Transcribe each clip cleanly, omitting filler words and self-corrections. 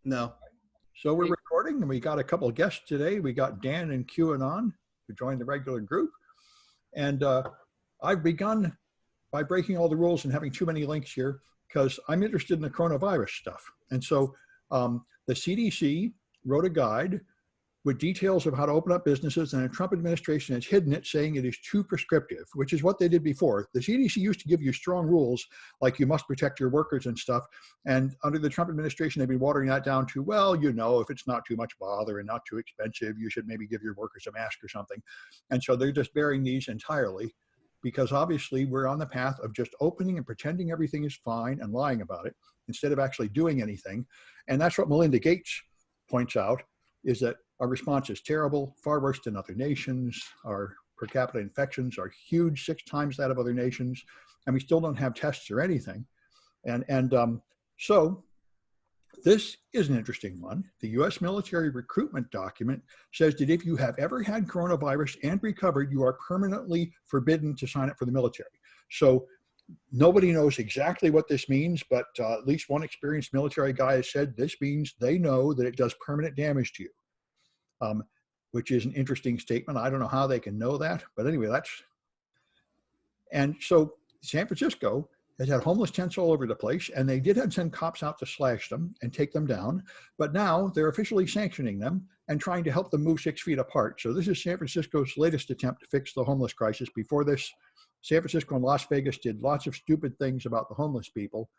No. So we're recording, and we got a couple of guests today. We got Dan and QAnon who joined the regular group. And I've begun by breaking all the rules and having too many links here because I'm interested in the coronavirus stuff. And so the CDC wrote a guide with details of how to open up businesses, and the Trump administration has hidden it, saying it is too prescriptive, which is what they did before. The CDC used to give you strong rules, like you must protect your workers and stuff. And under the Trump administration, they've been watering that down to, well, you know, if it's not too much bother and not too expensive, you should maybe give your workers a mask or something. And so they're just burying these entirely, because obviously we're on the path of just opening and pretending everything is fine and lying about it instead of actually doing anything. And that's what Melinda Gates points out, is that our response is terrible, far worse than other nations. Our per capita infections are huge, 6 times that of other nations, and we still don't have tests or anything. So this is an interesting one. The U.S. military recruitment document says that if you have ever had coronavirus and recovered, you are permanently forbidden to sign up for the military. So nobody knows exactly what this means, but at least one experienced military guy has said this means they know that it does permanent damage to you. Which is an interesting statement. I don't know how they can know that, but anyway, and so San Francisco has had homeless tents all over the place, and they did send cops out to slash them and take them down, but now they're officially sanctioning them and trying to help them move 6 feet apart. So this is San Francisco's latest attempt to fix the homeless crisis. Before this, San Francisco and Las Vegas did lots of stupid things about the homeless people.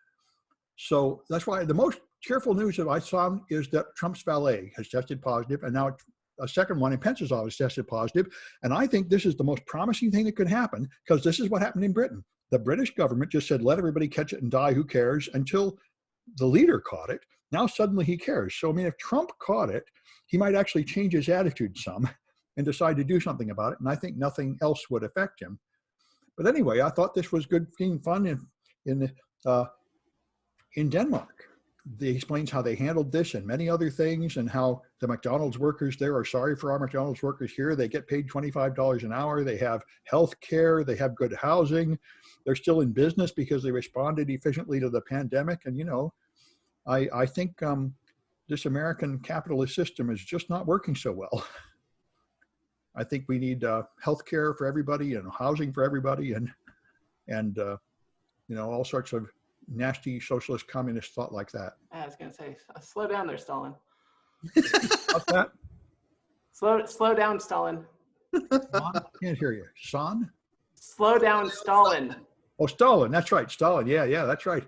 So that's why the most cheerful news that I saw is that Trump's valet has tested positive, and now a second one in Pennsylvania has tested positive. And I think this is the most promising thing that could happen, because this is what happened in Britain. The British government just said, let everybody catch it and die, who cares, until the leader caught it. Now suddenly he cares. So, I mean, if Trump caught it, he might actually change his attitude some and decide to do something about it. And I think nothing else would affect him. But anyway, I thought this was good, being fun in Denmark. He explains how they handled this and many other things, and how the McDonald's workers there are sorry for our McDonald's workers here. They get paid $25 an hour. They have health care. They have good housing. They're still in business because they responded efficiently to the pandemic. And, you know, I think this American capitalist system is just not working so well. I think we need health care for everybody and housing for everybody, and you know, all sorts of nasty socialist communist thought like that. I was going to say, slow down there, Stalin. What's that? Slow down, Stalin. I can't hear you. Son? Slow down, Stalin. Oh, Stalin. That's right. Stalin. Yeah, that's right.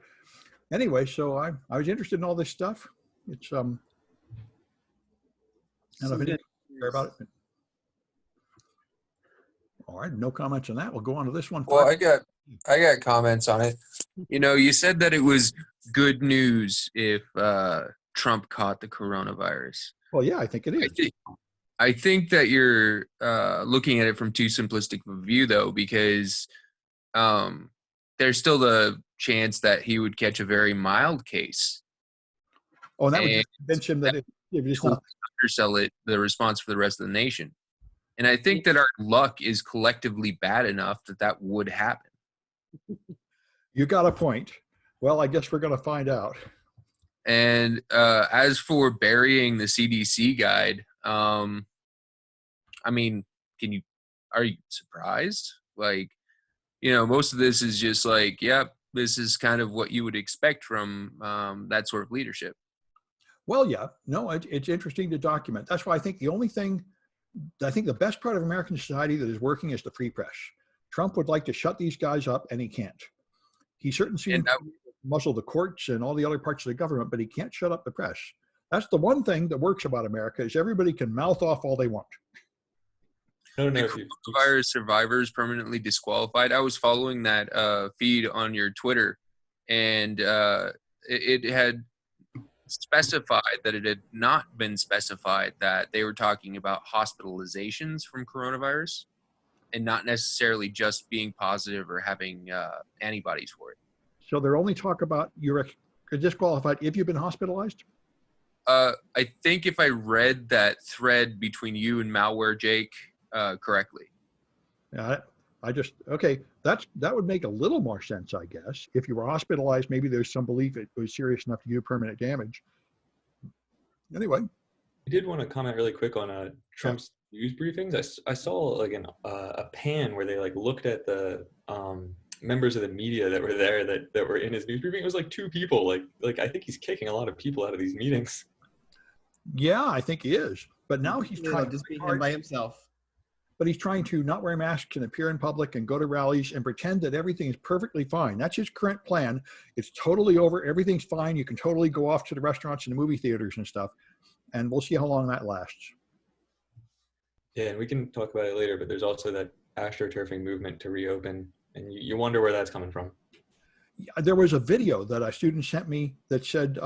Anyway, so I was interested in all this stuff. It's I don't know if I didn't care about it. All right, no comments on that. We'll go on to this one. Well, I got comments on it. You know, you said that it was good news if Trump caught the coronavirus. Well, yeah, I think it is. I think that you're looking at it from too simplistic of a view, though, because there's still the chance that he would catch a very mild case. Oh, and that would just convince him that if it's not undersell it, the response for the rest of the nation. And I think that our luck is collectively bad enough that would happen. You got a point. Well, I guess we're going to find out. And as for burying the CDC guide, I mean, are you surprised? Like, you know, most of this is just like, yep, this is kind of what you would expect from that sort of leadership. Well, yeah, no, it's interesting to document. That's why I think the best part of American society that is working is the free press. Trump would like to shut these guys up, and he can't. He certainly seems to muzzle the courts and all the other parts of the government, but he can't shut up the press. That's the one thing that works about America, is everybody can mouth off all they want. Coronavirus survivors permanently disqualified. I was following that feed on your Twitter, and it had specified that it had not been specified that they were talking about hospitalizations from coronavirus and not necessarily just being positive or having antibodies for it. So they're only talk about you're disqualified if you've been hospitalized? I think if I read that thread between you and Malware Jake correctly. Yeah, okay, that would make a little more sense, I guess. If you were hospitalized, maybe there's some belief it was serious enough to do permanent damage. Anyway, I did want to comment really quick on Trump's news briefings. I saw like a pan where they like looked at the members of the media that were there that were in his news briefing. It was like 2 people. Like I think he's kicking a lot of people out of these meetings. yeah, I think he is. But now he's It'll trying just be really him hard, by himself. but he's trying to not wear masks and appear in public and go to rallies and pretend that everything is perfectly fine. That's his current plan. It's totally over. Everything's fine. You can totally go off to the restaurants and the movie theaters and stuff. And we'll see how long that lasts. Yeah, and we can talk about it later, but there's also that astroturfing movement to reopen, and you wonder where that's coming from. There was a video that a student sent me that said,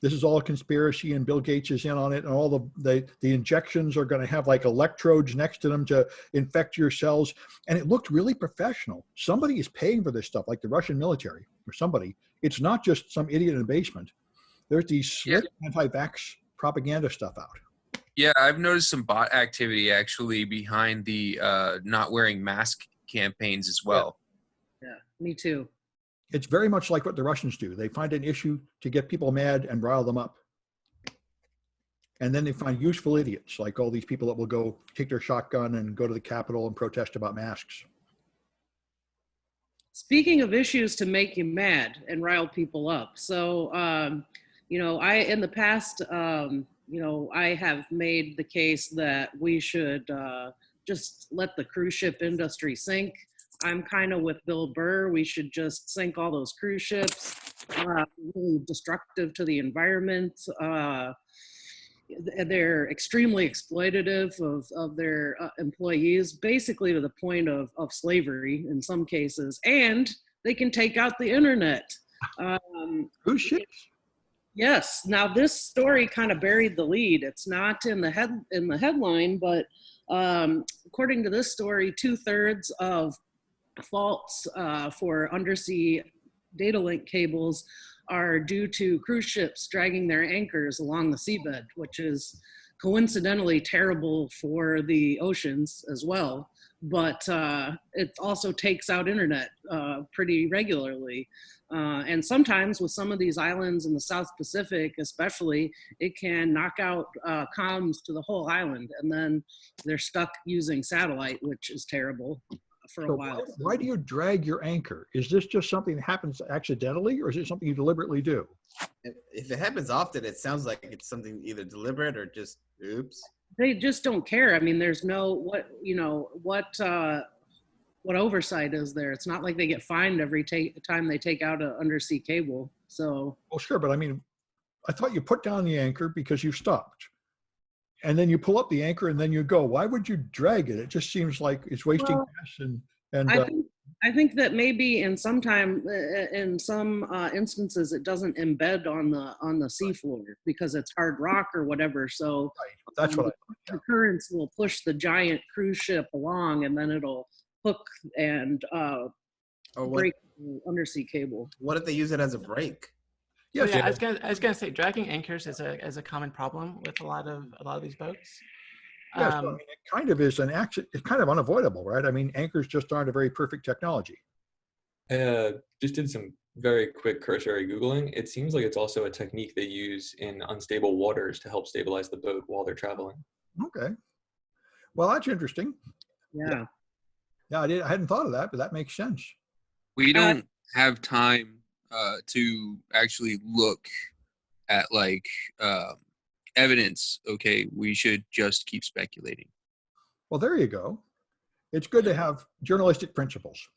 this is all a conspiracy and Bill Gates is in on it, and all the injections are going to have like electrodes next to them to infect your cells. And it looked really professional. Somebody is paying for this stuff, like the Russian military or somebody. It's not just some idiot in a basement. There's these slick anti-vax propaganda stuff out. Yeah, I've noticed some bot activity actually behind the not wearing mask campaigns as well. Yeah, me too. It's very much like what the Russians do. They find an issue to get people mad and rile them up. And then they find useful idiots, like all these people that will go take their shotgun and go to the Capitol and protest about masks. Speaking of issues to make you mad and rile people up. So, in the past, I have made the case that we should just let the cruise ship industry sink. I'm kind of with Bill Burr. We should just sink all those cruise ships. Really destructive to the environment. They're extremely exploitative of their employees, basically to the point of slavery in some cases. And they can take out the internet. Cruise ships? Yes. Now this story kind of buried the lead. It's not in the headline, but according to this story, 2/3 of faults for undersea data link cables are due to cruise ships dragging their anchors along the seabed, which is coincidentally terrible for the oceans as well. But it also takes out internet pretty regularly. And sometimes with some of these islands in the South Pacific, especially, it can knock out comms to the whole island. And then they're stuck using satellite, which is terrible for a while. Why do you drag your anchor? Is this just something that happens accidentally, or is it something you deliberately do? If it happens often, it sounds like it's something either deliberate or just oops. They just don't care. I mean, there's no what oversight is there? It's not like they get fined every time they take out an undersea cable. So. Well, sure, but I mean, I thought you put down the anchor because you stopped. And then you pull up the anchor and then you go. Why would you drag it? It just seems like it's wasting gas and I think that maybe in some instances it doesn't embed on the seafloor because it's hard rock or whatever. So right. That's what I thought. Yeah. The currents will push the giant cruise ship along, and then it'll hook and break the undersea cable. What if they use it as a brake? Yes, I was gonna say dragging anchors is a common problem with a lot of these boats. Yes, I mean, it kind of is an accident. It's kind of unavoidable, right? I mean, anchors just aren't a very perfect technology. Just did some very quick cursory Googling. It seems like it's also a technique they use in unstable waters to help stabilize the boat while they're traveling. Okay. Well, that's interesting. Yeah. Yeah, I hadn't thought of that, but that makes sense. We don't have time to actually look at like evidence. Okay, we should just keep speculating. Well, there you go. It's good to have journalistic principles.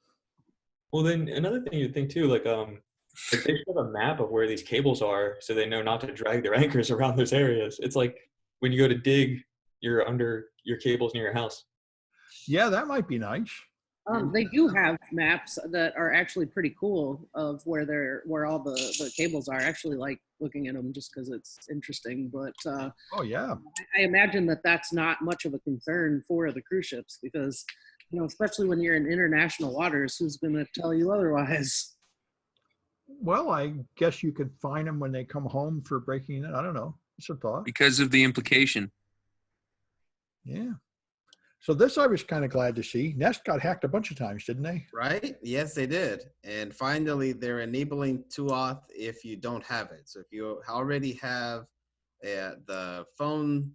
Well, then another thing you'd think too, like they should have a map of where these cables are so they know not to drag their anchors around those areas. It's like when you go to dig, you're under your cables near your house. Yeah, that might be nice. They do have maps that are actually pretty cool of where all the cables are. I actually like looking at them just because it's interesting. But Oh yeah. I imagine that that's not much of a concern for the cruise ships because, especially when you're in international waters, who's going to tell you otherwise? Well, I guess you could fine them when they come home for breaking it. I don't know. It's a thought. Because of the implication. Yeah. So this I was kind of glad to see. Nest got hacked a bunch of times, didn't they? Right? Yes, they did. And finally, they're enabling 2auth if you don't have it. So if you already have the phone,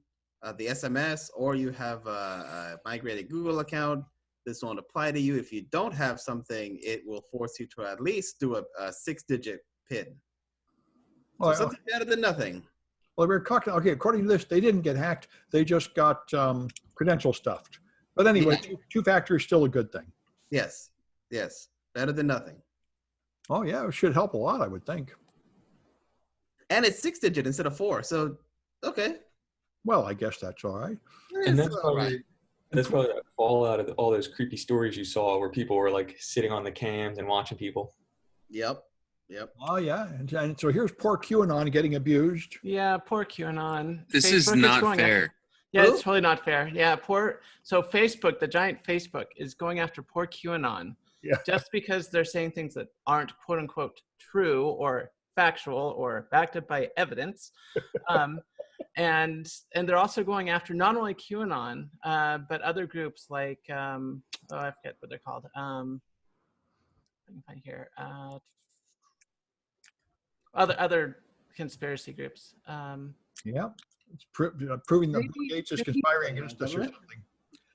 the SMS, or you have a migrated Google account, this won't apply to you. If you don't have something, it will force you to at least do a 6-digit PIN. So Well, something better than nothing. Well, we're talking, okay, according to this, they didn't get hacked. They just got credential stuffed. But anyway, Yeah. two-factor is still a good thing. Yes, better than nothing. Oh, yeah, it should help a lot, I would think. And it's 6-digit instead of 4. So, okay. Well, I guess that's all right. And that's all probably right. that fallout of all those creepy stories you saw where people were like sitting on the cams and watching people. Yep. Oh, yeah. And so here's poor QAnon getting abused. Yeah, poor QAnon. This is not fair. Yeah, it's totally not fair. Yeah, so Facebook, the giant Facebook, is going after poor QAnon just because they're saying things that aren't quote unquote true or factual or backed up by evidence. And they're also going after not only QAnon, but other groups like I forget what they're called. I can find here. Other conspiracy groups. Yeah, it's proving that Bill Gates is conspiring against us or something.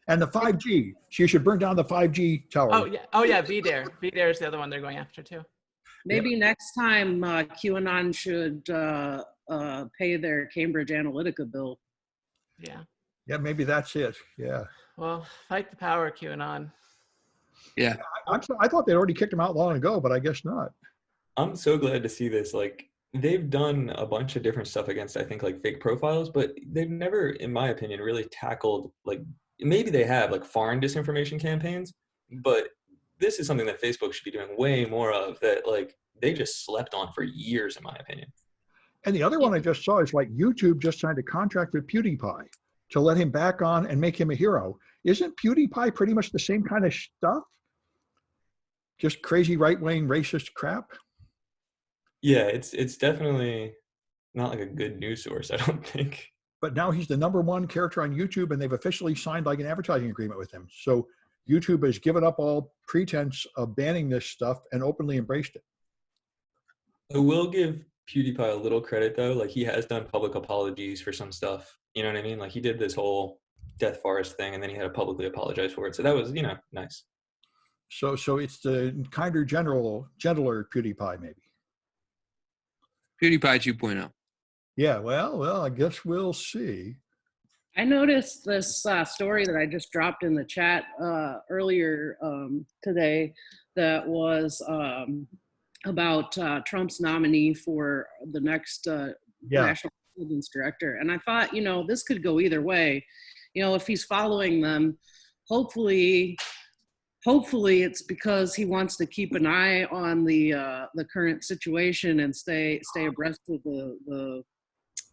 And the 5G, she should burn down the 5G tower. Oh yeah, VDARE. VDARE is the other one they're going after too. Maybe next time QAnon should pay their Cambridge Analytica bill. Yeah, maybe that's it. Yeah. Well, fight the power, QAnon. Yeah. I thought they'd already kicked him out long ago, but I guess not. I'm so glad to see this. Like, they've done a bunch of different stuff against, I think, like fake profiles, but they've never, in my opinion, really tackled, like, maybe they have like foreign disinformation campaigns, but this is something that Facebook should be doing way more of, that like they just slept on for years, in my opinion. And the other one I just saw is like YouTube just signed a contract with PewDiePie to let him back on and make him a hero. Isn't PewDiePie pretty much the same kind of stuff? Just crazy right-wing racist crap? Yeah, it's definitely not like a good news source, I don't think. But now he's the #1 character on YouTube, and they've officially signed like an advertising agreement with him. So YouTube has given up all pretense of banning this stuff and openly embraced it. I will give PewDiePie a little credit though. Like, he has done public apologies for some stuff. You know what I mean? Like, he did this whole Death Forest thing, and then he had to publicly apologize for it. So that was, nice. So it's the kinder, gentler PewDiePie, maybe. PewDiePie 2.0. Yeah, well, I guess we'll see. I noticed this story that I just dropped in the chat earlier today that was about Trump's nominee for the next National Intelligence Director. And I thought, this could go either way. If he's following them, hopefully it's because he wants to keep an eye on the current situation and stay abreast of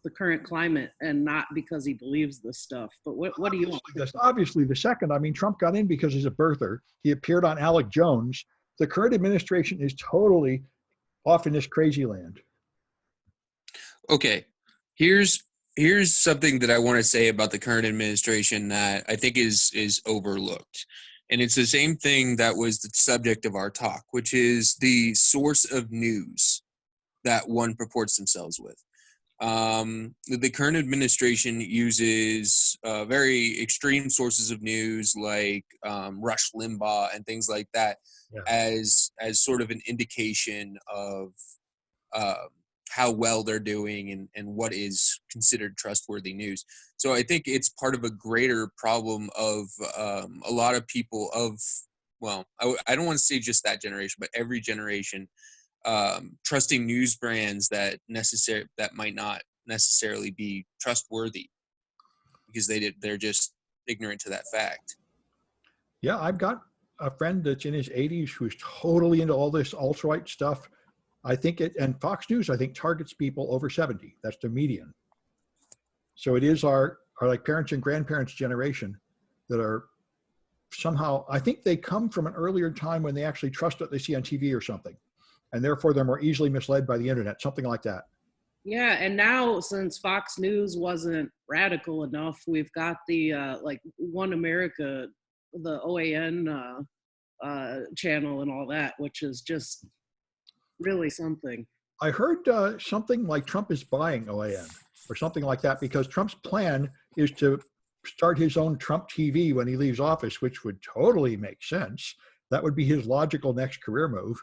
the current climate, and not because he believes this stuff. But what do you want? Obviously, the second, Trump got in because he's a birther. He appeared on Alec Jones. The current administration is totally off in this crazy land. Okay, here's something that I want to say about the current administration that I think is overlooked. And it's the same thing that was the subject of our talk, which is the source of news that one purports themselves with. The current administration uses very extreme sources of news like Rush Limbaugh and things like that as sort of an indication of how well they're doing and what is considered trustworthy news. So I think it's part of a greater problem of a lot of people I don't want to say just that generation, but every generation trusting news brands that might not necessarily be trustworthy because they're just ignorant to that fact. Yeah, I've got a friend that's in his 80s who's totally into all this alt-right stuff. I think and Fox News, I think, targets people over 70. That's the median. So it is our like parents and grandparents generation that are somehow, I think they come from an earlier time when they actually trust what they see on TV or something. And therefore they're more easily misled by the internet, something like that. Yeah, and now since Fox News wasn't radical enough, we've got the like One America, the OAN channel and all that, which is just really something. I heard something like Trump is buying OAN. or something like that, because Trump's plan is to start his own Trump TV when he leaves office, which would totally make sense. That would be his logical next career move.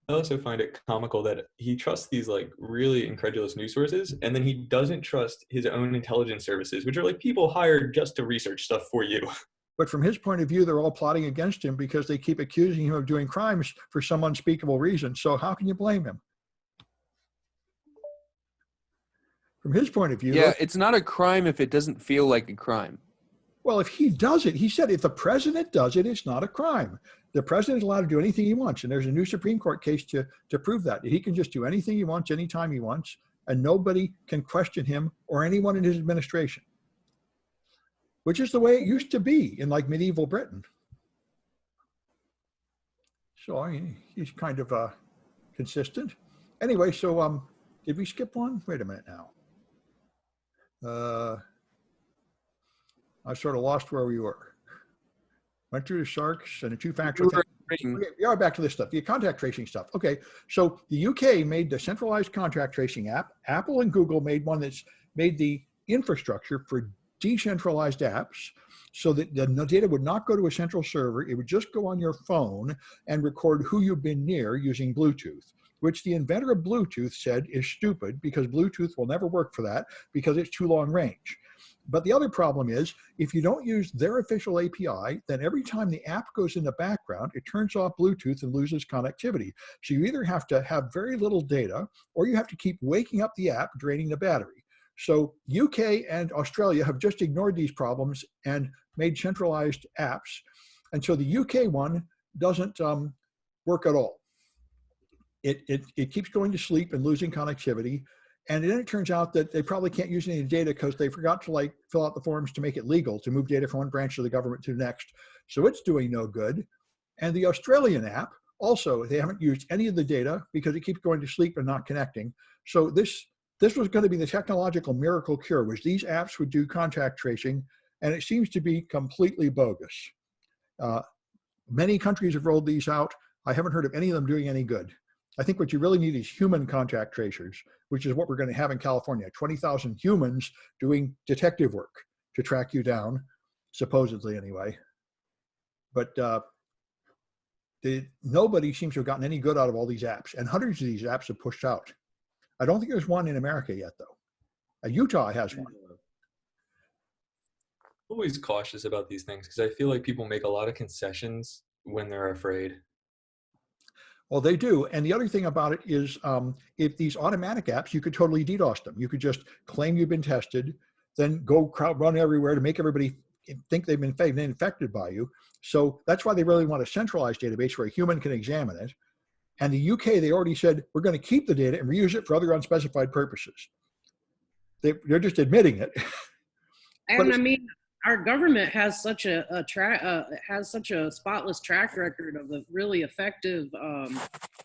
I also find it comical that he trusts these like really incredulous news sources, and then he doesn't trust his own intelligence services, which are like people hired just to research stuff for you. But from his point of view, they're all plotting against him because they keep accusing him of doing crimes for some unspeakable reason. So how can you blame him? From his point of view. Yeah, it's not a crime if it doesn't feel like a crime. Well, if he does it, he said if the president does it, it's not a crime. The president is allowed to do anything he wants. And there's a new Supreme Court case to prove that. He can just do anything he wants, anytime he wants, and nobody can question him or anyone in his administration, which is the way it used to be in like medieval Britain. So I mean, he's kind of consistent. Anyway, so did we skip one? Wait a minute now. I sort of lost where we were. Went through the sharks and the two-factor thing. Okay, we are back to this stuff, the contact tracing stuff. Okay, so the UK made the centralized contact tracing app. Apple and Google made one that's made the infrastructure for decentralized apps so that the data would not go to a central server. It would just go on your phone and record who you've been near using Bluetooth, which the inventor of Bluetooth said is stupid because Bluetooth will never work for that because it's too long range. But the other problem is, if you don't use their official API, then every time the app goes in the background, it turns off Bluetooth and loses connectivity. So you either have to have very little data, or you have to keep waking up the app, draining the battery. So UK and Australia have just ignored these problems and made centralized apps. And so the UK one doesn't work at all. It keeps going to sleep and losing connectivity. And then it turns out that they probably can't use any data because they forgot to like fill out the forms to make it legal to move data from one branch of the government to the next. So it's doing no good. And the Australian app, also, they haven't used any of the data because it keeps going to sleep and not connecting. So this was going to be the technological miracle cure, was these apps would do contact tracing, and it seems to be completely bogus. Many countries have rolled these out. I haven't heard of any of them doing any good. I think what you really need is human contact tracers, which is what we're going to have in California. 20,000 humans doing detective work to track you down, supposedly anyway. But nobody seems to have gotten any good out of all these apps, and hundreds of these apps have pushed out. I don't think there's one in America yet, though. Utah has one. I'm always cautious about these things because I feel like people make a lot of concessions when they're afraid. Well, they do. And the other thing about it is if these automatic apps, you could totally DDoS them. You could just claim you've been tested, then go run everywhere to make everybody think they've been infected by you. So that's why they really want a centralized database where a human can examine it. And the UK, they already said, we're going to keep the data and reuse it for other unspecified purposes. They're just admitting it. And I mean, our government has such a spotless track record of a really effective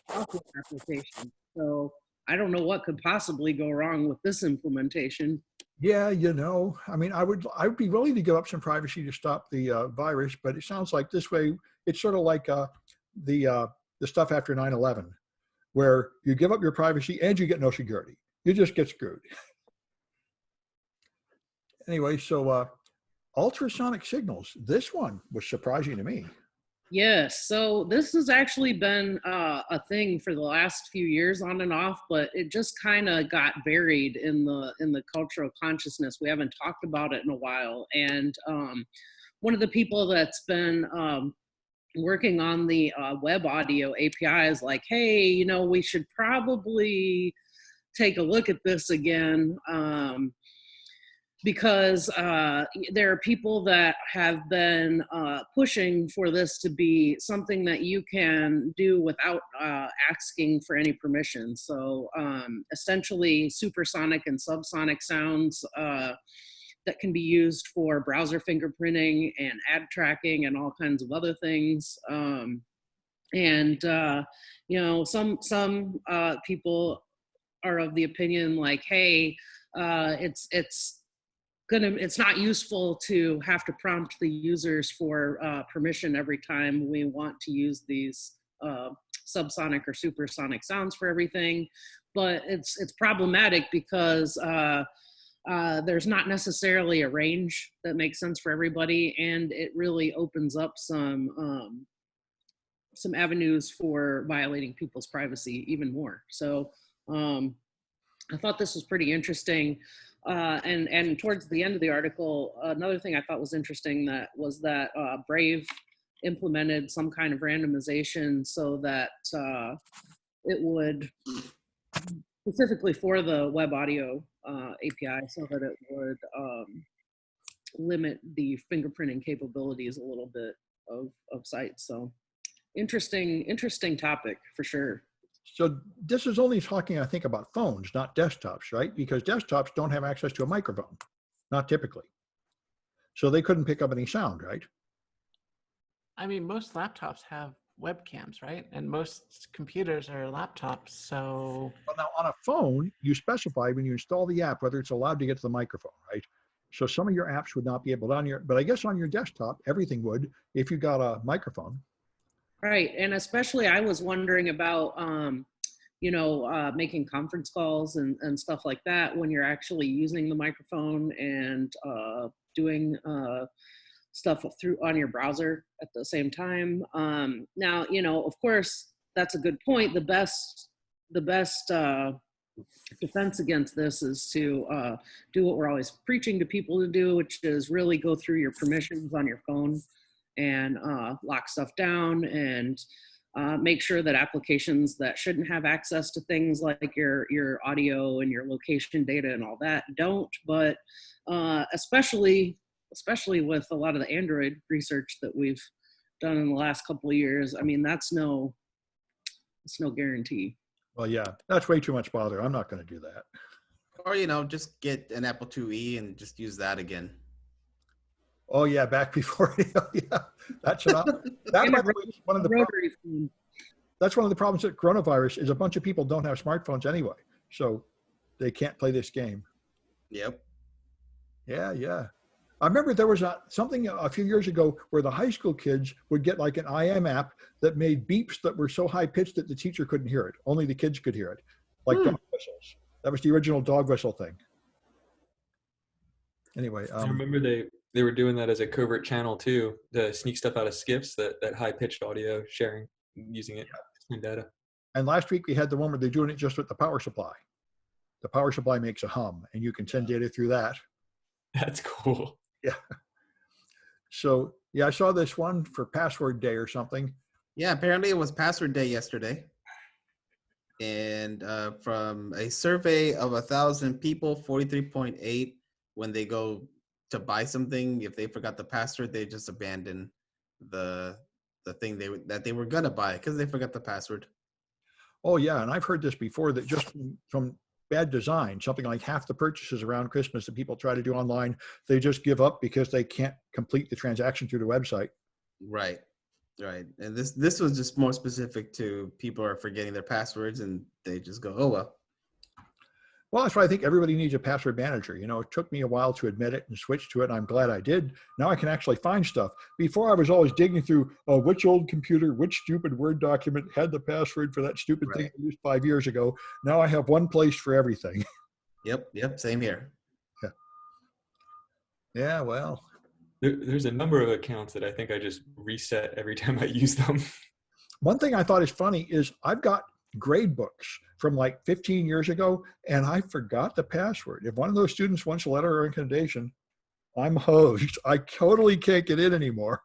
software application. So I don't know what could possibly go wrong with this implementation. Yeah, you know, I mean, I would be willing to give up some privacy to stop the virus, but it sounds like this way, it's sort of like the stuff after 9/11, where you give up your privacy and you get no security. You just get screwed. Anyway, so ultrasonic signals. This one was surprising to me. Yes, so this has actually been a thing for the last few years on and off, but it just kind of got buried in the cultural consciousness. We haven't talked about it in a while. And one of the people that's been working on the web audio API is like, hey, you know, we should probably take a look at this again. Because there are people that have been pushing for this to be something that you can do without asking for any permission. So essentially supersonic and subsonic sounds that can be used for browser fingerprinting and ad tracking and all kinds of other things. You know, some people are of the opinion like, hey, it's not useful to have to prompt the users for permission every time we want to use these subsonic or supersonic sounds for everything. But it's problematic because there's not necessarily a range that makes sense for everybody, and it really opens up some avenues for violating people's privacy even more. So I thought this was pretty interesting. And towards the end of the article, another thing I thought was interesting was that Brave implemented some kind of randomization so that it would, specifically for the web audio API, so that it would limit the fingerprinting capabilities a little bit of sites. So interesting topic for sure. So this is only talking, I think, about phones, not desktops, right? Because desktops don't have access to a microphone, not typically. So they couldn't pick up any sound, right? I mean, most laptops have webcams, right? And most computers are laptops, so... Well, now on a phone, you specify when you install the app whether it's allowed to get to the microphone, right? So some of your apps would not be able to but I guess on your desktop, everything would if you got a microphone. Right, and especially I was wondering about, making conference calls and stuff like that when you're actually using the microphone and doing stuff on your browser at the same time. Now, of course, that's a good point. The best defense against this is to do what we're always preaching to people to do, which is really go through your permissions on your phone and lock stuff down and make sure that applications that shouldn't have access to things like your audio and your location data and all that don't. But especially with a lot of the Android research that we've done in the last couple of years, I mean, it's no guarantee. Well, yeah, that's way too much bother. I'm not going to do that. Or, just get an Apple IIe and just use that again. Oh yeah, back before. Yeah, that's an option. That, by the way, is one of the problems. That's one of the problems with coronavirus is a bunch of people don't have smartphones anyway, so they can't play this game. Yep. Yeah. I remember there was something a few years ago where the high school kids would get like an IM app that made beeps that were so high pitched that the teacher couldn't hear it. Only the kids could hear it, like dog whistles. That was the original dog whistle thing. Anyway, I remember they were doing that as a covert channel too, to sneak stuff out of skiffs, that high pitched audio sharing, using it in data. And last week we had the one where they're doing it just with the power supply. The power supply makes a hum, and you can send data through that. That's cool. Yeah. So yeah, I saw this one for Password Day or something. Yeah, apparently it was Password Day yesterday. And from a survey of 1,000 people, 43.8, when they go to buy something, if they forgot the password, they just abandon the thing that they were gonna buy because they forgot the password. Oh yeah, and I've heard this before, that just from bad design, something like half the purchases around Christmas that people try to do online, they just give up because they can't complete the transaction through the website. Right. And this was just more specific to people are forgetting their passwords and they just go, oh well. Well, that's why I think everybody needs a password manager. It took me a while to admit it and switch to it, and I'm glad I did. Now I can actually find stuff. Before I was always digging through, which old computer, which stupid Word document had the password for that stupid thing I used 5 years ago. Now I have one place for everything. Yep, same here. Yeah, well. There's a number of accounts that I think I just reset every time I use them. One thing I thought is funny is I've got grade books from like 15 years ago, and I forgot the password. If one of those students wants a letter of recommendation, I'm hosed. I totally can't get in anymore.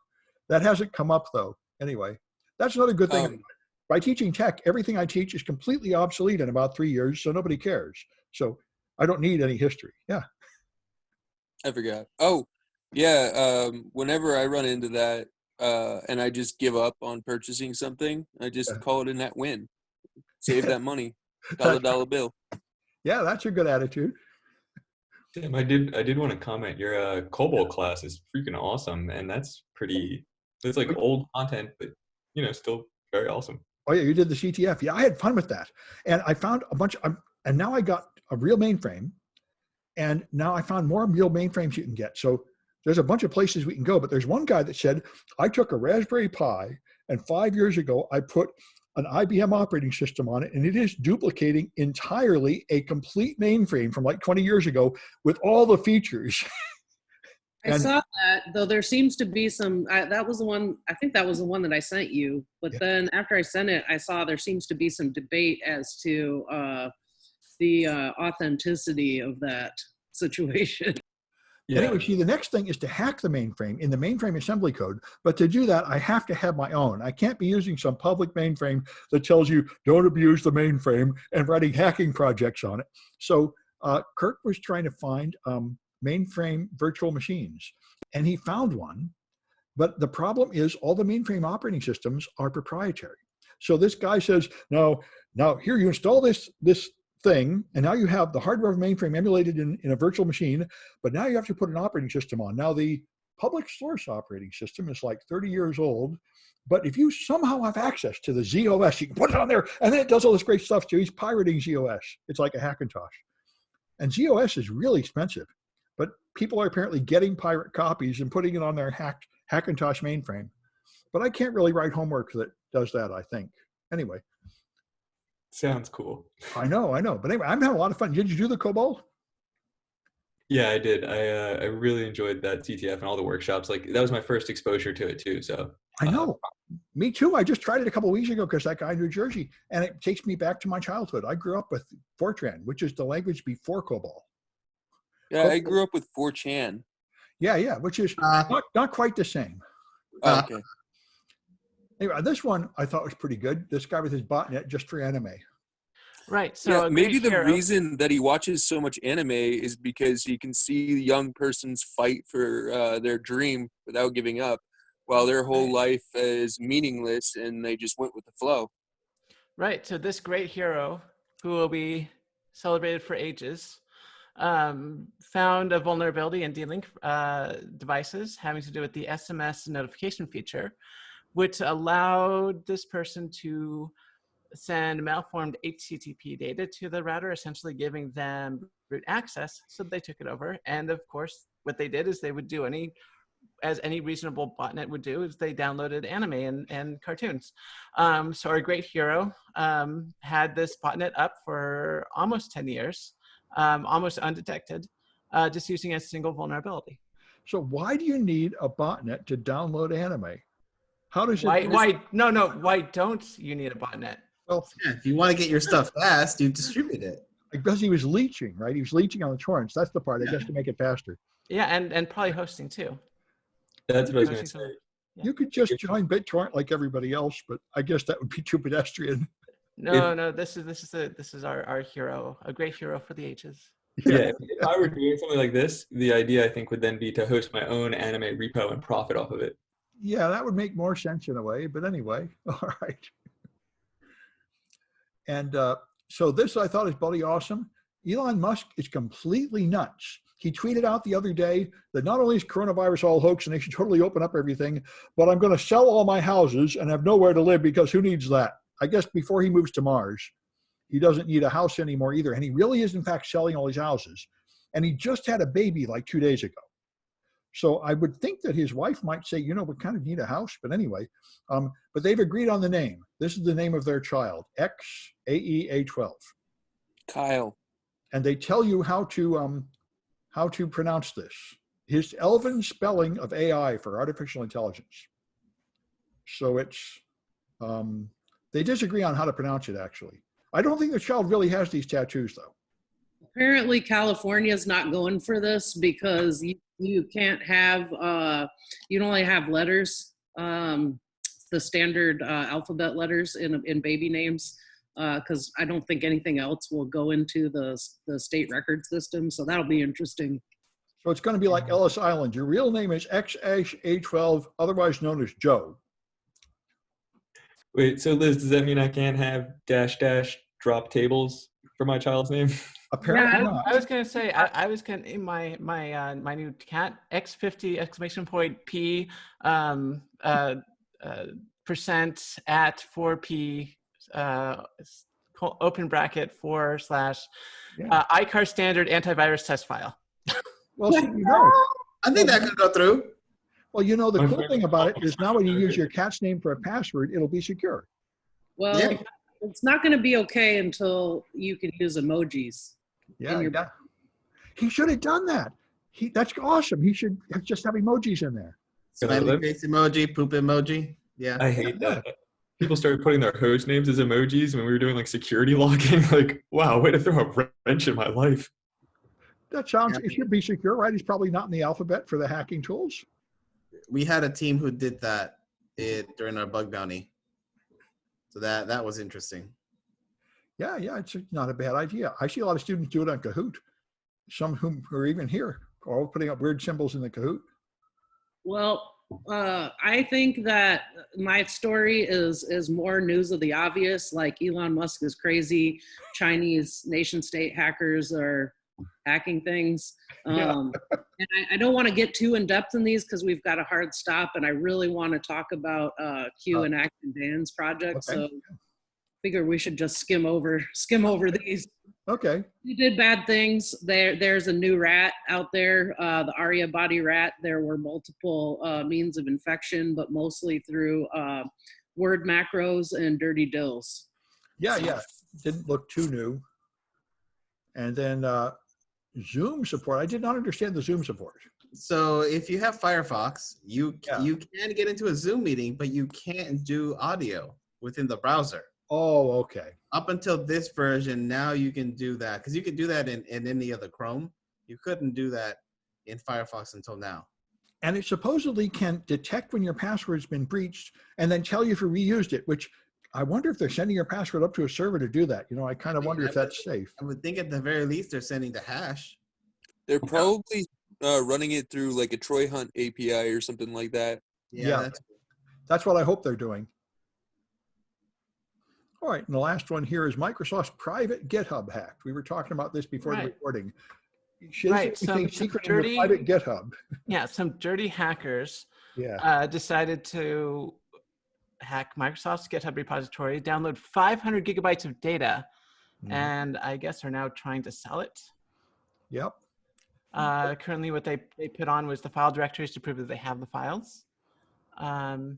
That hasn't come up though. Anyway, that's another good thing. By teaching tech, everything I teach is completely obsolete in about 3 years, so nobody cares. So I don't need any history. Yeah. I forgot. Oh, yeah. Whenever I run into that and I just give up on purchasing something, I just call it a net win. Save that money. Dollar bill. Yeah, that's a good attitude. Sam, I did want to comment. Your COBOL class is freaking awesome, and it's like old content, but still very awesome. Oh yeah, you did the CTF. Yeah, I had fun with that, and I found a bunch. And now I got a real mainframe, and now I found more real mainframes you can get. So there's a bunch of places we can go, but there's one guy that said, I took a Raspberry Pi, and 5 years ago I put an IBM operating system on it, and it is duplicating entirely a complete mainframe from like 20 years ago with all the features. I saw that, though there seems to be some, that was the one, I think that was the one that I sent you. But then after I sent it, I saw there seems to be some debate as to the authenticity of that situation. Yeah. Anyway, see, the next thing is to hack the mainframe in the mainframe assembly code. But to do that, I have to have my own. I can't be using some public mainframe that tells you don't abuse the mainframe and writing hacking projects on it. So Kirk was trying to find mainframe virtual machines, and he found one. But the problem is all the mainframe operating systems are proprietary. So this guy says, no, now here you install this thing, and now you have the hardware of mainframe emulated in a virtual machine, but now you have to put an operating system on. Now the public source operating system is like 30 years old, but if you somehow have access to the ZOS, you can put it on there, and then it does all this great stuff too. He's pirating ZOS. It's like a Hackintosh. And ZOS is really expensive, but people are apparently getting pirate copies and putting it on their Hackintosh mainframe. But I can't really write homework that does that, I think. Anyway. Sounds cool. I know. But anyway, I'm having a lot of fun. Did you do the COBOL? Yeah, I did. I really enjoyed that TTF and all the workshops. Like that was my first exposure to it too. So I know. Me too. I just tried it a couple of weeks ago because that guy in New Jersey, and it takes me back to my childhood. I grew up with Fortran, which is the language before COBOL. Yeah, I grew up with 4chan. Yeah, which is not quite the same. Okay. Anyway, this one I thought was pretty good. This guy with his botnet just for anime. Right. So maybe the reason that he watches so much anime is because he can see young persons fight for their dream without giving up, while their whole life is meaningless and they just went with the flow. Right. So this great hero, who will be celebrated for ages, found a vulnerability in D-Link devices having to do with the SMS notification feature, which allowed this person to send malformed HTTP data to the router, essentially giving them root access. So they took it over. And of course, what they did is they would do as any reasonable botnet would do, is they downloaded anime and cartoons. So our great hero had this botnet up for almost 10 years, almost undetected, just using a single vulnerability. So why do you need a botnet to download anime? How does it? Why don't you need a botnet? Well, if you want to get your stuff fast, you distribute it. Because he was leeching, right? He was leeching on the torrents. That's the part, I guess, to make it faster. Yeah, and probably hosting too. That's what I was going to say. Yeah. You could just join BitTorrent like everybody else, but I guess that would be too pedestrian. No, this is our hero, a great hero for the ages. Yeah, if I were doing something like this, the idea I think would then be to host my own anime repo and profit off of it. Yeah, that would make more sense in a way, but anyway, all right. And so this I thought is bloody awesome. Elon Musk is completely nuts. He tweeted out the other day that not only is coronavirus all hoax and they should totally open up everything, but I'm going to sell all my houses and have nowhere to live because who needs that? I guess before he moves to Mars, he doesn't need a house anymore either. And he really is in fact selling all his houses. And he just had a baby like 2 days ago. So I would think that his wife might say, we kind of need a house, but anyway, but they've agreed on the name. This is the name of their child, XAEA12. Kyle. And they tell you how to pronounce this. His Elven spelling of AI for artificial intelligence. So it's, they disagree on how to pronounce it actually. I don't think the child really has these tattoos though. Apparently California's not going for this because you can't have, you can only have letters, the standard alphabet letters in baby names, because I don't think anything else will go into the state record system. So that'll be interesting. So it's going to be like Ellis Island. Your real name is XA12, otherwise known as Joe. Wait, so Liz, does that mean I can't have -- drop tables for my child's name? Apparently not. I was going to say, I was going to, in my new cat, X50 !P, percent at 4P, open bracket / ICAR standard antivirus test file. Well, so I think that could go through. Well, the cool thing about it is now when you use your cat's name for a password, it'll be secure. Well, Yeah. it's not going to be okay until you can use emojis. Yeah, your- yeah. He should have done that. That's awesome. He should just have emojis in there. Smiley face emoji, poop emoji. Yeah. I hate that. People started putting their host names as emojis when we were doing like security logging. Like, wow, way to throw a wrench in my life. That sounds, it should be secure, right? It's probably not in the alphabet for the hacking tools. We had a team who did that during our bug bounty. So that was interesting. Yeah, it's not a bad idea. I see a lot of students do it on Kahoot. Some whom are even here, all putting up weird symbols in the Kahoot. Well, I think that my story is more news of the obvious, like Elon Musk is crazy, Chinese nation state hackers are hacking things. And I don't want to get too in depth in these because we've got a hard stop, and I really want to talk about Q and Action Dan's project. Okay. So figure we should just skim over these. Okay. He did bad things. There's a new rat out there, the Arya body rat. There were multiple means of infection, but mostly through word macros and dirty dills. Yeah. Didn't look too new. And then Zoom support. I did not understand the Zoom support. So if you have Firefox, you can get into a Zoom meeting, but you can't do audio within the browser. Oh, okay. Up until this version, now you can do that, because you could do that in any other Chrome. You couldn't do that in Firefox until now. And it supposedly can detect when your password's been breached and then tell you if you reused it, which I wonder if they're sending your password up to a server to do that. I kind of wonder if that's safe. I would think at the very least they're sending the hash. They're probably running it through like a Troy Hunt API or something like that. Yeah. That's what I hope they're doing. All right, and the last one here is Microsoft's private GitHub hack. We were talking about this before the recording. Right, some secret in dirty, your private GitHub. Yeah, some dirty hackers decided to hack Microsoft's GitHub repository, download 500 gigabytes of data, and I guess are now trying to sell it. Yep. Currently, what they put on was the file directories to prove that they have the files. And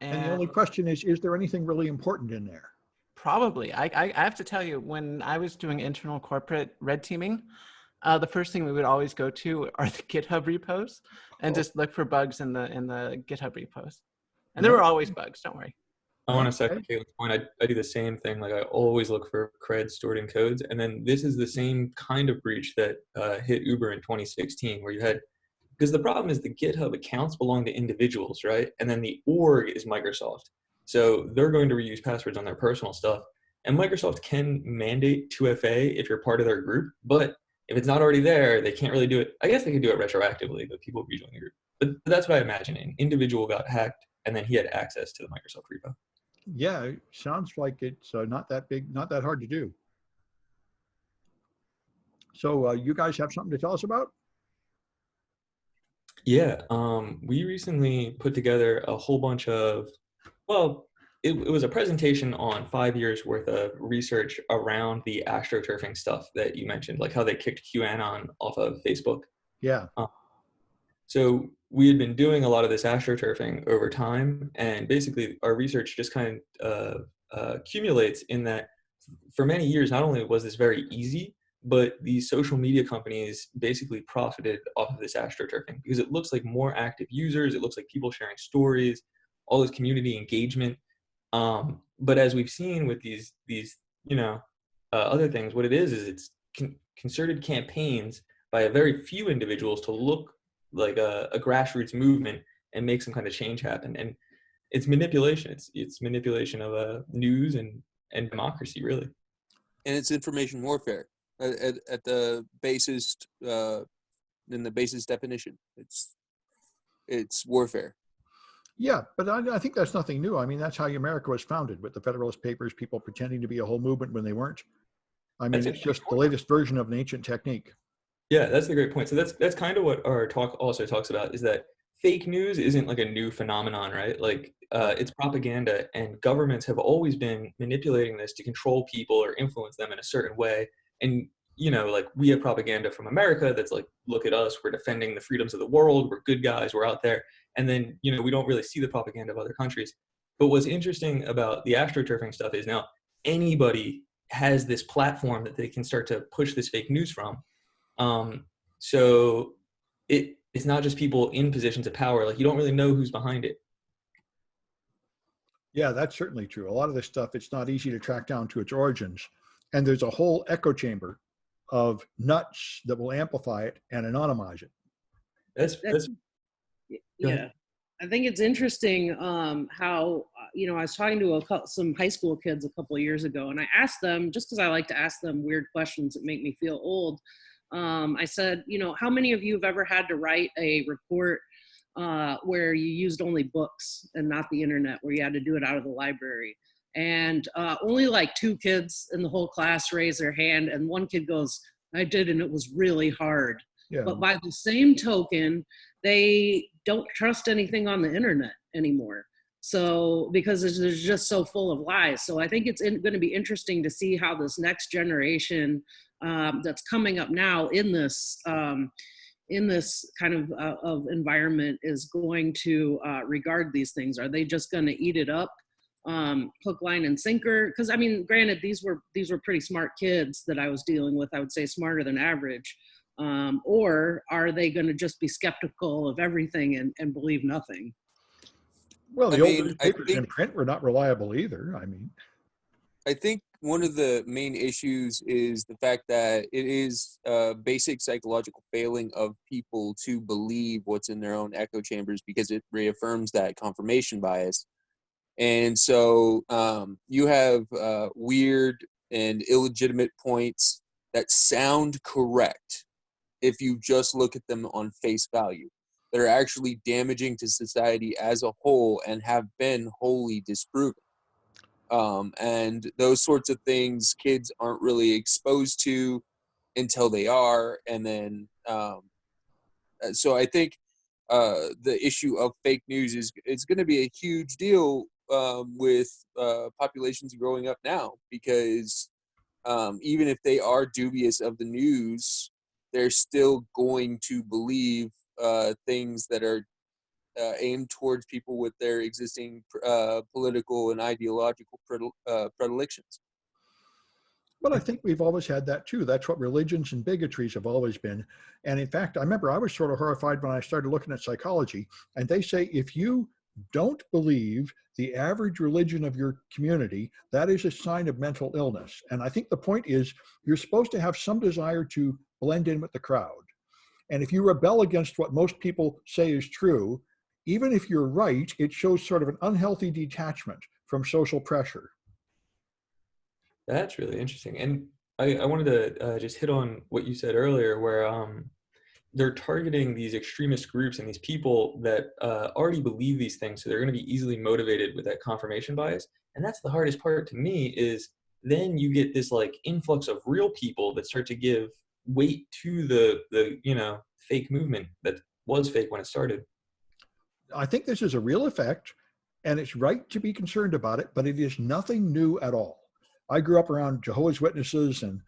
the only question is there anything really important in there? Probably. I have to tell you, when I was doing internal corporate red teaming, the first thing we would always go to are the GitHub repos and just look for bugs in the GitHub repos. And there were always bugs, don't worry. I want to second Kaitlyn's point. I do the same thing. Like I always look for creds stored in codes. And then this is the same kind of breach that hit Uber in 2016, where you had, because the problem is the GitHub accounts belong to individuals, right? And then the org is Microsoft. So they're going to reuse passwords on their personal stuff. And Microsoft can mandate 2FA if you're part of their group, but if it's not already there, they can't really do it. I guess they can do it retroactively, but people rejoin the group. But that's what I imagine. An individual got hacked, and then he had access to the Microsoft repo. Yeah, it sounds like it's not that big, not that hard to do. So you guys have something to tell us about? Yeah, we recently put together a whole bunch of, well, it was a presentation on 5 years worth of research around the astroturfing stuff that you mentioned, like how they kicked QAnon off of Facebook. Yeah. So we had been doing a lot of this astroturfing over time, and basically our research just kind of accumulates in that for many years, not only was this very easy, but these social media companies basically profited off of this astroturfing because it looks like more active users, it looks like people sharing stories, all this community engagement. But as we've seen with these other things, what it is it's concerted campaigns by a very few individuals to look like a grassroots movement and make some kind of change happen. And it's manipulation. It's manipulation of news and democracy, really. And it's information warfare at the basest in the basest definition. It's warfare. Yeah, but I think that's nothing new. I mean, that's how America was founded, with the Federalist Papers, people pretending to be a whole movement when they weren't. I mean, it's just the latest version of an ancient technique. Yeah, that's a great point. So that's kind of what our talk also talks about, is that fake news isn't like a new phenomenon, right? Like it's propaganda, and governments have always been manipulating this to control people or influence them in a certain way. And, like we have propaganda from America that's like, look at us, we're defending the freedoms of the world, we're good guys, we're out there. And then, we don't really see the propaganda of other countries. But what's interesting about the astroturfing stuff is now anybody has this platform that they can start to push this fake news from. So it's not just people in positions of power. Like, you don't really know who's behind it. Yeah, that's certainly true. A lot of this stuff, it's not easy to track down to its origins. And there's a whole echo chamber of nuts that will amplify it and anonymize it. That's yeah. I think it's interesting how, I was talking to some high school kids a couple of years ago, and I asked them, just because I like to ask them weird questions that make me feel old, I said, how many of you have ever had to write a report where you used only books and not the internet, where you had to do it out of the library? And only like 2 kids in the whole class raised their hand, and one kid goes, I did, and it was really hard. Yeah. But by the same token, they don't trust anything on the internet anymore. So, because it's just so full of lies. So I think it's going to be interesting to see how this next generation that's coming up now in this kind of environment is going to regard these things. Are they just going to eat it up, hook, line, and sinker? Because I mean, granted, these were pretty smart kids that I was dealing with. I would say smarter than average. Or are they going to just be skeptical of everything and believe nothing? Well, the old papers in print were not reliable either. I mean, I think one of the main issues is the fact that it is a basic psychological failing of people to believe what's in their own echo chambers, because it reaffirms that confirmation bias. And so you have weird and illegitimate points that sound correct if you just look at them on face value, that are actually damaging to society as a whole and have been wholly disproven. And those sorts of things kids aren't really exposed to until they are. And then, so I think the issue of fake news is going to be a huge deal with populations growing up now, because even if they are dubious of the news, they're still going to believe things that are aimed towards people with their existing political and ideological predilections. But I think we've always had that too. That's what religions and bigotries have always been. And in fact, I remember I was sort of horrified when I started looking at psychology, and they say if you don't believe the average religion of your community, that is a sign of mental illness. And I think the point is you're supposed to have some desire to blend in with the crowd. And if you rebel against what most people say is true, even if you're right, it shows sort of an unhealthy detachment from social pressure. That's really interesting. And I wanted to just hit on what you said earlier, where they're targeting these extremist groups and these people that already believe these things. So they're going to be easily motivated with that confirmation bias. And that's the hardest part to me, is then you get this like influx of real people that start to give weight to the fake movement that was fake when it started. I think this is a real effect, and it's right to be concerned about it, but it is nothing new at all. I grew up around Jehovah's Witnesses and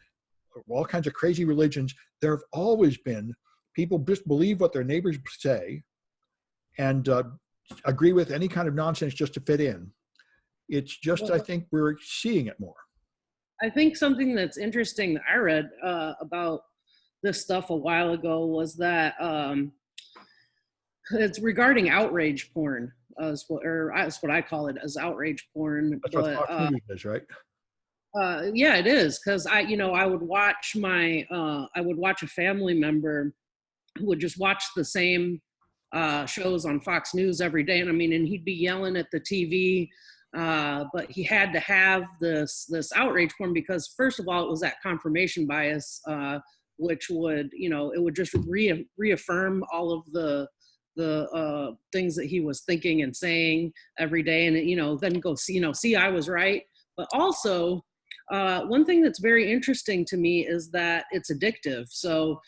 all kinds of crazy religions. There have always been people just believe what their neighbors say and agree with any kind of nonsense just to fit in. It's just, I think we're seeing it more. I think something that's interesting that I read about this stuff a while ago was that it's regarding outrage porn, that's what I call it, as outrage porn. That's what Fox News is, right? Yeah, it is, because I would watch a family member who would just watch the same shows on Fox News every day, and he'd be yelling at the TV, but he had to have this outrage porn because, first of all, it was that confirmation bias, which would it would just reaffirm all of the things that he was thinking and saying every day, and then go see I was right. But also, one thing that's very interesting to me is that it's addictive. So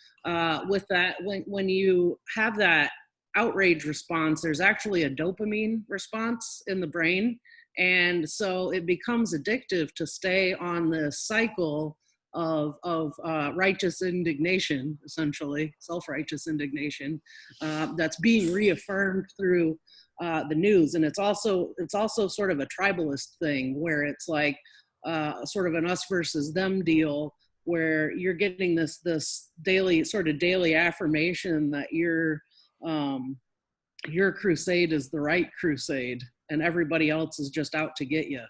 with that, when you have that outrage response, there's actually a dopamine response in the brain. And so it becomes addictive to stay on this cycle righteous indignation, essentially self-righteous indignation, that's being reaffirmed through the news. And it's also sort of a tribalist thing where it's like sort of an us versus them deal, where you're getting this daily affirmation that your crusade is the right crusade and everybody else is just out to get you.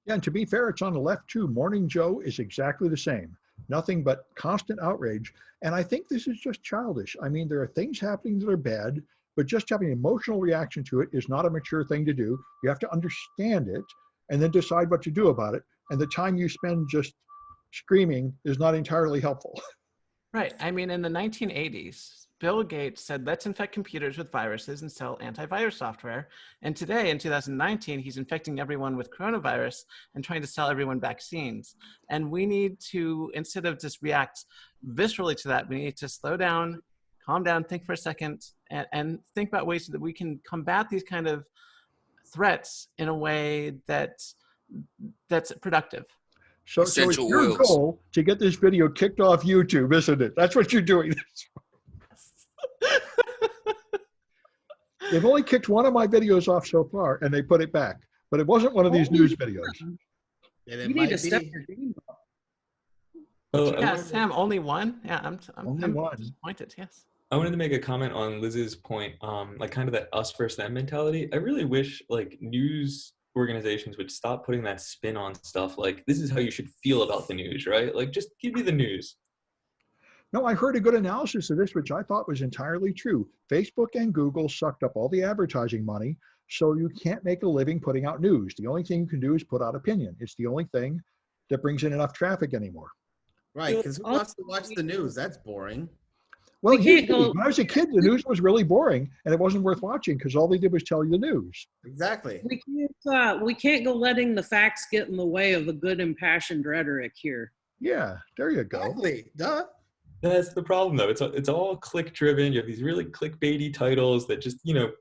Yeah, and to be fair, it's on the left too. Morning Joe is exactly the same. Nothing but constant outrage. And I think this is just childish. I mean, there are things happening that are bad, but just having an emotional reaction to it is not a mature thing to do. You have to understand it and then decide what to do about it. And the time you spend just screaming is not entirely helpful. Right. I mean, in the 1980s, Bill Gates said, let's infect computers with viruses and sell antivirus software. And today, in 2019, he's infecting everyone with coronavirus and trying to sell everyone vaccines. And we need to, instead of just react viscerally to that, we need to slow down, calm down, think for a second, and think about ways so that we can combat these kind of threats in a way that's productive. So it's your goal to get this video kicked off YouTube, isn't it? That's what you're doing. They've only kicked one of my videos off so far, and they put it back. But it wasn't one of these news videos. You need to step your game up. Oh, Yeah, Sam, only one? Yeah, I'm one. disappointed, yes. I wanted to make a comment on Liz's point, like kind of that us versus them mentality. I really wish like news organizations would stop putting that spin on stuff like this is how you should feel about the news, right? Like just give me the news. No, I heard a good analysis of this, which I thought was entirely true. Facebook and Google sucked up all the advertising money, so you can't make a living putting out news. The only thing you can do is put out opinion. It's the only thing that brings in enough traffic anymore. Right, because who wants to watch the news? That's boring. Well, when I was a kid, the news was really boring, and it wasn't worth watching because all they did was tell you the news. Exactly. We can't go letting the facts get in the way of a good impassioned rhetoric here. Yeah, there you go. Exactly. Duh. That's the problem, though. It's all click-driven. You have these really clickbaity titles that just,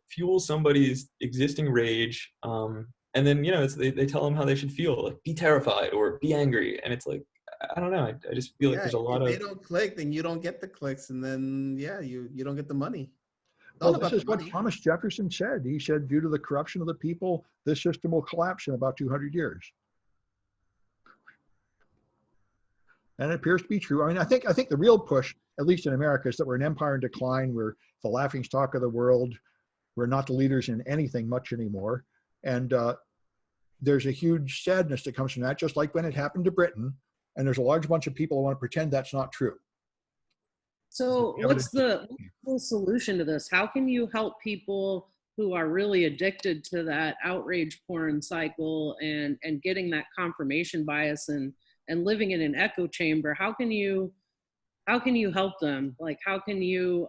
fuel somebody's existing rage. And then, they tell them how they should feel, like be terrified or be angry. And it's like, I don't know. I just feel like there's a lot of. If they don't click, then you don't get the clicks, and then you don't get the money. Well, this is what Thomas Jefferson said. He said, due to the corruption of the people, this system will collapse in about 200 years. And it appears to be true. I mean, I think the real push, at least in America, is that we're an empire in decline. We're the laughing stock of the world. We're not the leaders in anything much anymore. And there's a huge sadness that comes from that, just like when it happened to Britain. And there's a large bunch of people who want to pretend that's not true. So what's the solution to this? How can you help people who are really addicted to that outrage porn cycle and getting that confirmation bias and living in an echo chamber? How can you help them? Like, how can you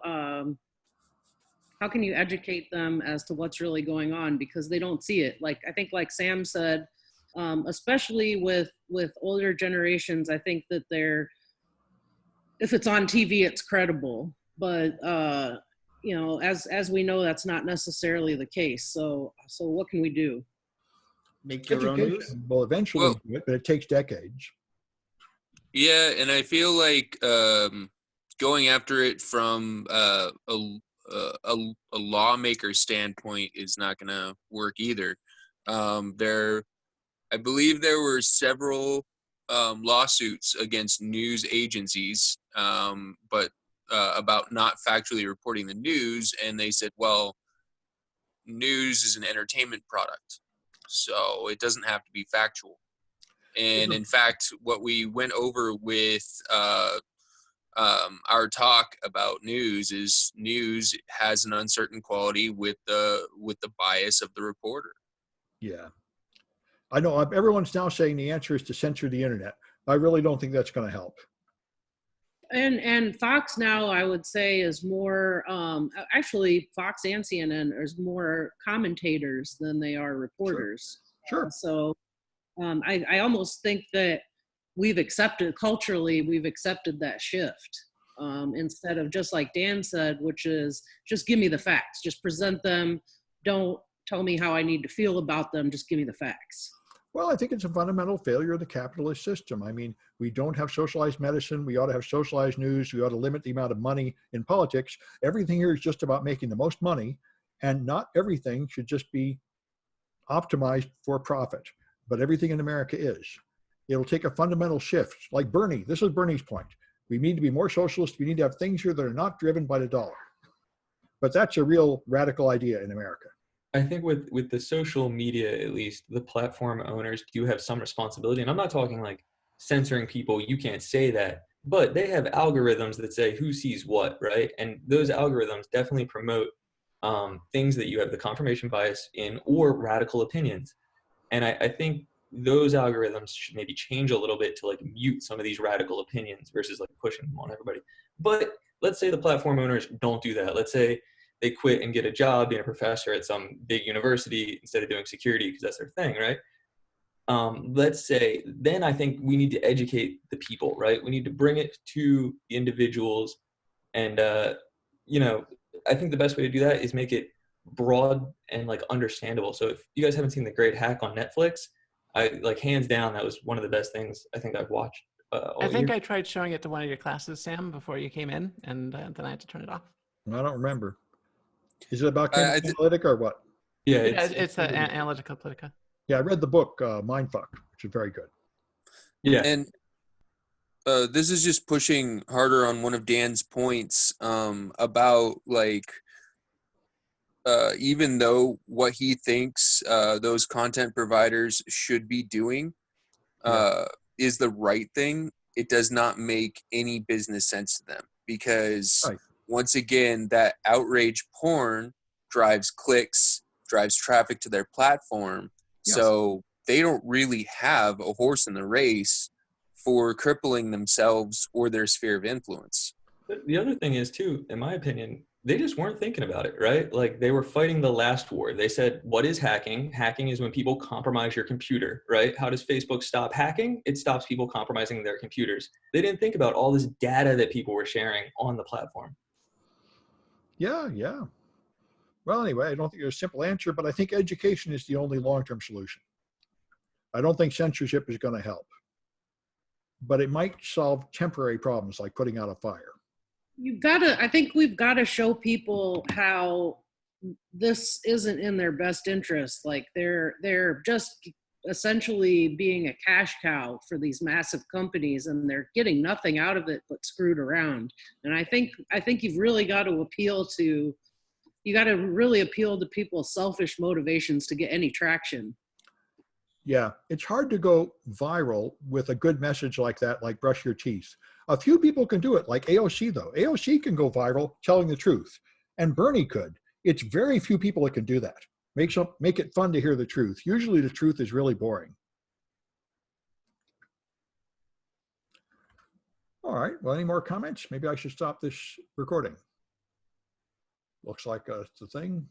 educate them as to what's really going on, because they don't see it? Like, I think like Sam said, especially with older generations, I think that if it's on TV, it's credible. But as we know, that's not necessarily the case. So what can we do? Make your own news? Well, eventually do it, but it takes decades. Yeah, and I feel like going after it from a lawmaker standpoint is not going to work either. I believe there were several lawsuits against news agencies, but about not factually reporting the news, and they said, well, news is an entertainment product, so it doesn't have to be factual. And in fact, what we went over with our talk about news is news has an uncertain quality with the bias of the reporter. Yeah. I know everyone's now saying the answer is to censor the internet. I really don't think that's going to help. And Fox now, I would say, is more, actually Fox and CNN is more commentators than they are reporters. Sure. I almost think that we've accepted that shift, instead of just like Dan said, which is just give me the facts, just present them. Don't tell me how I need to feel about them. Just give me the facts. Well, I think it's a fundamental failure of the capitalist system. I mean, we don't have socialized medicine. We ought to have socialized news. We ought to limit the amount of money in politics. Everything here is just about making the most money, and not everything should just be optimized for profit. But everything in America is. It'll take a fundamental shift. Like Bernie, this is Bernie's point. We need to be more socialist. We need to have things here that are not driven by the dollar. But that's a real radical idea in America. I think with the social media, at least, the platform owners do have some responsibility. And I'm not talking like censoring people, you can't say that, but they have algorithms that say who sees what, right? And those algorithms definitely promote things that you have the confirmation bias in, or radical opinions. And I think those algorithms should maybe change a little bit to like mute some of these radical opinions versus like pushing them on everybody. But let's say the platform owners don't do that. Let's say they quit and get a job being a professor at some big university instead of doing security because that's their thing, right? Let's say, then I think we need to educate the people, right? We need to bring it to the individuals. And, you know, I think the best way to do that is make it broad and like understandable. So if you guys haven't seen The Great Hack on Netflix, I like hands down, that was one of the best things I think I've watched all I think year. I tried showing it to one of your classes, Sam, before you came in, and then I had to turn it off. I don't remember. Is it about I Cambridge Analytica or what? Yeah, Yeah, it's the Analytical Politica. Yeah, I read the book, Mindfuck, which is very good. yeah. And this is just pushing harder on one of Dan's points about like even though what he thinks those content providers should be doing is the right thing, it does not make any business sense to them, because Right. once again, that outrage porn drives clicks, drives traffic to their platform. Yes. So they don't really have a horse in the race for crippling themselves or their sphere of influence. The other thing is too, in my opinion, they just weren't thinking about it, right? Like they were fighting the last war. They said, what is hacking? Hacking is when people compromise your computer, right? How does Facebook stop hacking? It stops people compromising their computers. They didn't think about all this data that people were sharing on the platform. Yeah, yeah. Well, anyway, I don't think there's a simple answer, but I think education is the only long-term solution. I don't think censorship is going to help, but it might solve temporary problems like putting out a fire. I think we've got to show people how this isn't in their best interest. Like they're just essentially being a cash cow for these massive companies, and they're getting nothing out of it but screwed around. And I think you've really got to appeal to people's selfish motivations to get any traction. Yeah, it's hard to go viral with a good message like that, like brush your teeth. A few people can do it, like AOC though. AOC can go viral telling the truth, and Bernie could. It's very few people that can do that. Make it fun to hear the truth. Usually the truth is really boring. All right, well, any more comments? Maybe I should stop this recording. Looks like it's a thing.